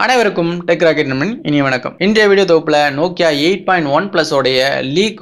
அனைவருக்கும் tech rocket நண்பன் இனிய வணக்கம். இன்றைய வீடியோ தொகுப்புல நோக்கியா 8.1 பிளஸ் உடைய லீக்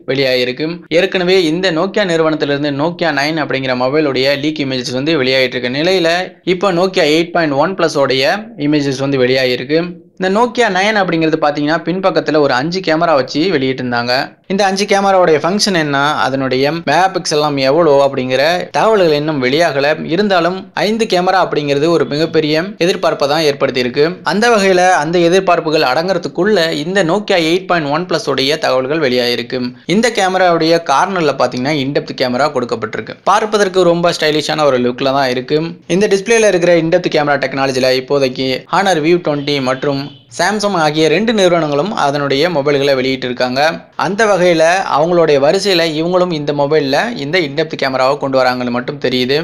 வெளியாயிருக்கு. ஏற்கனவே இந்த நோக்கியா நிறுவனத்திலிருந்து நோக்கியா 9 அப்படிங்கிற மொபைலுடைய லீக் இமேஜஸ் வெளியாயிட்டு இருக்க நிலையில இப்போ நோக்கியா 8.1 பிளஸ் உடைய இமேஜஸ் வெளியாயிருக்கு. இந்த நோக்கியா 9 அப்படிங்கிறது பார்த்தீங்கன்னா பின்பக்கத்தில் ஒரு 5 கேமரா வச்சு வெளியிட்டு இருந்தாங்க. இந்த 5 கேமராவுடைய ஃபங்க்ஷன் என்ன, அதனுடைய மெகா பிக்சல் எல்லாம் எவ்வளோ அப்படிங்கிற தகவல்கள் இன்னும் வெளியாகல. இருந்தாலும் 5 கேமரா அப்படிங்கிறது ஒரு மிகப்பெரிய எதிர்பார்ப்பை தான் ஏற்படுத்தி இருக்கு. அந்த வகையில் அந்த எதிர்பார்ப்புகள் அடங்குறதுக்குள்ள இந்த நோக்கியா 8.1 பிளஸ் உடைய தகவல்கள் வெளியாயிருக்கு. இந்த கேமராவுடைய கார்னர்ல பார்த்தீங்கன்னா இன்டெப்த் கேமரா கொடுக்கப்பட்டிருக்கு. பார்ப்பதற்கு ரொம்ப ஸ்டைலிஷான ஒரு லுக்ல தான் இருக்கு. இந்த டிஸ்பிளேல இருக்கிற இன்டெப்த் கேமரா டெக்னாலஜில இப்போதைக்கு ஹானர் வியூ 20 மற்றும் சாம்சங் ஆகிய 2 நிறுவனங்களும் அதனுடைய மொபைல்களை வெளியிட்டு இருக்காங்க. அந்த வகையில் அவங்களுடைய வரிசையில் இவங்களும் இந்த மொபைலில் இந்த இன்டெப்த் கேமராவை கொண்டு வராங்கன்னு மட்டும் தெரியுது.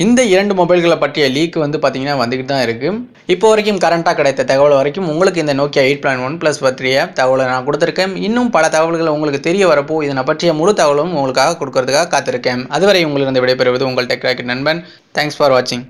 இந்த 2 மொபைல்களை பற்றிய லீக் பார்த்தீங்கன்னா வந்துகிட்டு தான் இருக்கு. இப்போ வரைக்கும் கரண்டாக கிடைத்த தகவல் வரைக்கும் உங்களுக்கு இந்த நோக்கியா 8.1 பிளஸ் பற்றிய தகவலை நான் கொடுத்துருக்கேன். இன்னும் பல தகவல்கள் உங்களுக்கு தெரிய வரப்போ இதனை பற்றிய முழு தகவலும் உங்களுக்காக கொடுக்கறதுக்காக காத்திருக்கேன். அதுவரை உங்களிருந்து விடைபெறுவது உங்கள் டெக் ராக்கெட் நண்பன். தேங்க்ஸ் ஃபார் வாட்சிங்.